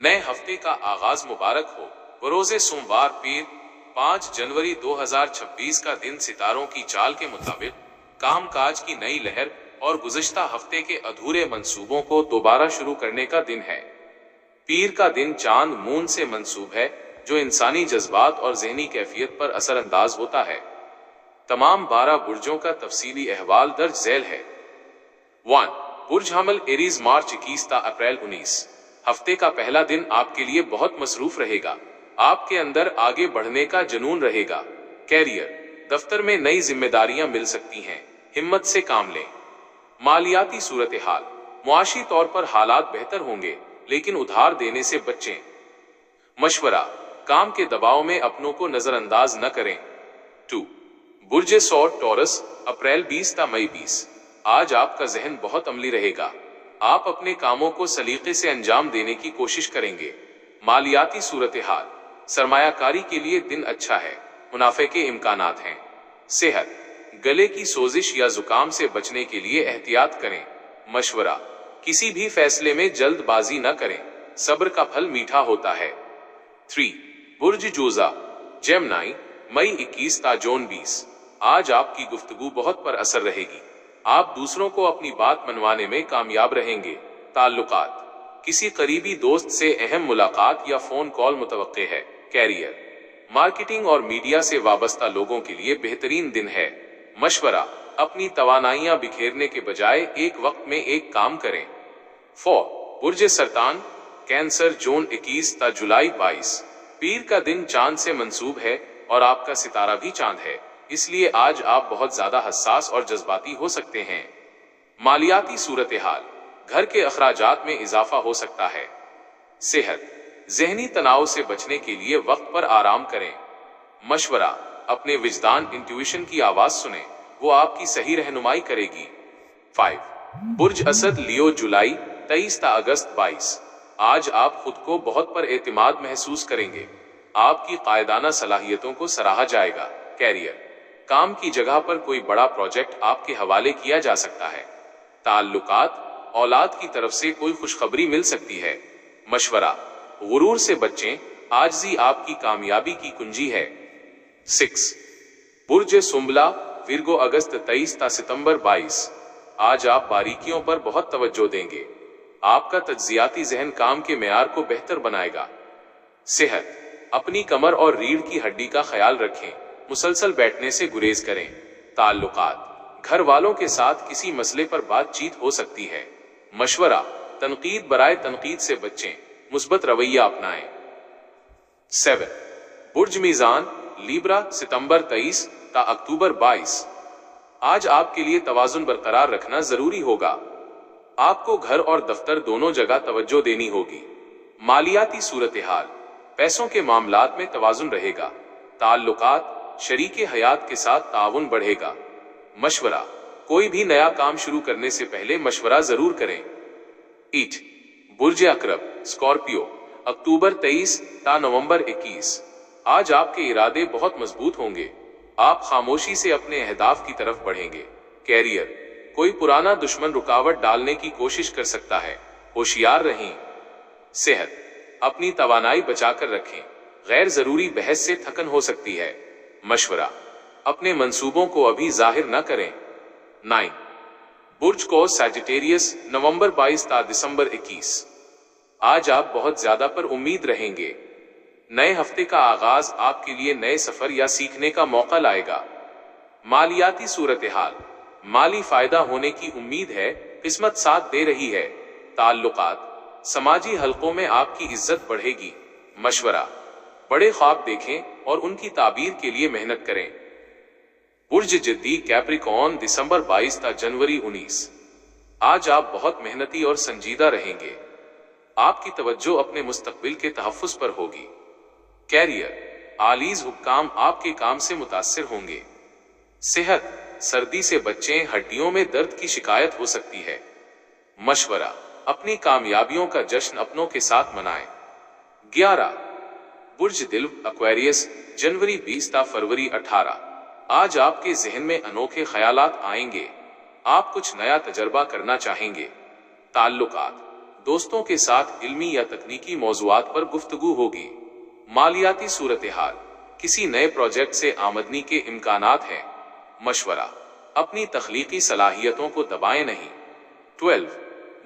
नए हफ्ते का आगाज मुबारक हो। बरोज़े सोमवार पीर 5 जनवरी 2026 का दिन सितारों की चाल के मुताबिक कामकाज की नई लहर और गुज़श्ता हफ्ते के अधूरे मंसूबों को दोबारा शुरू करने का दिन है। पीर का दिन चांद मून से मंसूब है, जो इंसानी जज्बात और ज़हनी कैफियत पर असर अंदाज होता है। तमाम 12 बुर्जों का तफसीली अहवाल दर्ज झैल है। 1 बुर्ज हमल एरीज मार्च 21 ता अप्रैल 19। हफ्ते का पहला दिन आपके लिए बहुत मसरूफ रहेगा। आपके अंदर आगे बढ़ने का जुनून रहेगा। कैरियर, दफ्तर में नई जिम्मेदारियां मिल सकती हैं, हिम्मत से काम लें। मालियाती सूरत हाल, मुआशी तौर पर हालात बेहतर होंगे, लेकिन उधार देने से बचें। मशवरा, काम के दबाव में अपनों को नजरअंदाज न करें। 2 बुर्ज सौर टॉरस अप्रैल 20 ता मई 20। आज आपका जहन बहुत अमली रहेगा। आप अपने कामों को सलीके से अंजाम देने की कोशिश करेंगे। मालियाती सूरत हाल, सरमायाकारी के लिए दिन अच्छा है, मुनाफे के इम्कानात हैं। सेहत, गले की सोजिश या जुकाम से बचने के लिए एहतियात करें। मशवरा, किसी भी फैसले में जल्दबाजी न करें, सब्र का फल मीठा होता है। 3 बुर्ज जोजा जेमनाई मई 21 ता जून 20। आज आपकी गुफ्तगू बहुत पर असर रहेगी। आप दूसरों को अपनी बात मनवाने में कामयाब रहेंगे। ताल्लुकात, किसी करीबी दोस्त से अहम मुलाकात या फोन कॉल मुतवक्के है। कैरियर, मार्केटिंग और मीडिया से वाबस्ता लोगों के लिए बेहतरीन दिन है। मशवरा, अपनी तवानाइयां बिखेरने के बजाय एक वक्त में एक काम करें। 4 बुर्ज सरतान कैंसर जून 21 ता जुलाई 22। पीर का दिन चांद से मंसूब है और आपका सितारा भी चांद है, इसलिए आज आप बहुत ज्यादा हसास और जज्बाती हो सकते हैं। मालियाती सूरत हाल, घर के अखराजात में इजाफा हो सकता है। सेहत, जहनी तनाव से बचने के लिए वक्त पर आराम करें। मशवरा, अपने विजदान इंट्यूशन की आवाज सुने, वो आपकी सही रहनुमाई करेगी। 5 बुर्ज असद लियो जुलाई 23 ता अगस्त 22। आज आप खुद को बहुत पर एतमाद महसूस करेंगे। आपकी कायदाना सलाहियतों को सराहा जाएगा। कैरियर, काम की जगह पर कोई बड़ा प्रोजेक्ट आपके हवाले किया जा सकता है। ताल्लुकात, औलाद की तरफ से कोई खुशखबरी मिल सकती है। मशवरा, गुरूर से बचें, आजिज़ी आपकी कामयाबी की कुंजी है। 6 बुर्ज सुंबला विर्गो अगस्त 23 ता सितंबर 22। आज आप बारीकियों पर बहुत तवज्जो देंगे। आपका तज्जियाती जहन काम के मेयार को बेहतर बनाएगा। सेहत, अपनी कमर और रीढ़ की हड्डी का ख्याल रखें, मुसलसल बैठने से गुरेज करें। ताल्लुकात, घर वालों के साथ किसी मसले पर बातचीत हो सकती है। मशवरा, तनकीद बराए तनकीद से बचें, मुस्बत रवैया अपनाएं। 7 बुर्ज मीजान लीब्रा सितंबर 23 ता अक्टूबर 22। आज आपके लिए तवाजुन बरकरार रखना जरूरी होगा। आपको घर और दफ्तर दोनों जगह तवज्जो देनी होगी। मालियाती सूरत हाल, पैसों के मामलात में तवाजुन रहेगा। ताल्लुकात, शरीके हयात के साथ ताउन बढ़ेगा। मशवरा, कोई भी नया काम शुरू करने से पहले मशवरा जरूर करें। 8 बुर्ज अकरब स्कॉर्पियो अक्टूबर 23 ता नवंबर 21। आज आपके इरादे बहुत मजबूत होंगे। आप खामोशी से अपने अहदाफ की तरफ बढ़ेंगे। कैरियर, कोई पुराना दुश्मन रुकावट डालने की कोशिश कर सकता है, होशियार रहें। सेहत, अपनी तवानाई बचाकर रखें, गैर जरूरी बहस से थकन हो सकती है। मशवरा, अपने मंसूबों को अभी जाहिर न करें। 9 बुर्ज को सैजिटेरियस नवंबर 22 ता दिसंबर 21। आज आप बहुत ज्यादा पर उम्मीद रहेंगे। नए हफ्ते का आगाज आपके लिए नए सफर या सीखने का मौका लाएगा। मालियाती सूरत हाल, माली फायदा होने की उम्मीद है, किस्मत साथ दे रही है। ताल्लुकात, समाजी हलकों में आपकी इज्जत बढ़ेगी। मशवरा, बड़े ख्वाब देखें और उनकी ताबीर के लिए मेहनत करें। बुर्ज जिद्दी कैप्रिकॉर्न दिसंबर 22 ता जनवरी 19। आज आप बहुत मेहनती और संजीदा रहेंगे। आपकी तवज्जो अपने मुस्तकबिल के तहफ्फुज पर होगी। कैरियर, आलीज हुक्काम आपके काम से मुतासिर होंगे। सेहत, सर्दी से बचें, हड्डियों में दर्द की शिकायत हो सकती है। मशवरा, अपनी कामयाबियों का जश्न अपनों के साथ मनाएं। 11 बुर्ज दिल एक्वेरियस जनवरी 20 ता फरवरी 18। आज आपके जहन में अनोखे ख्यालात आएंगे। आप कुछ नया तजर्बा करना चाहेंगे। ताल्लुकात, दोस्तों के साथ इल्मी या तकनीकी मौज़ूआत पर गुफ्तगू होगी। मालियाती सूरत-ए-हाल, किसी नए प्रोजेक्ट से आमदनी के इम्कानात हैं। मशवरा, अपनी तख्लीकी सलाहियतों को दबाएं नहीं। 12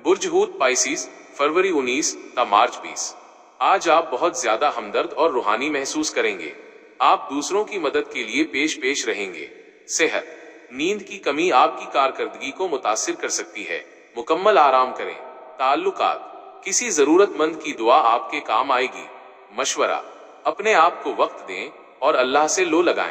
बुर्ज हूत पाइसिस, फरवरी 19 ता मार्च 20। आज आप बहुत ज्यादा हमदर्द और रूहानी महसूस करेंगे। आप दूसरों की मदद के लिए पेश रहेंगे। सेहत, नींद की कमी आपकी कारकर्दगी को मुतासिर कर सकती है। मुकम्मल आराम करें। ताल्लुकात, किसी जरूरतमंद की दुआ आपके काम आएगी। मशवरा, अपने आप को वक्त दें और अल्लाह से लो लगाएं।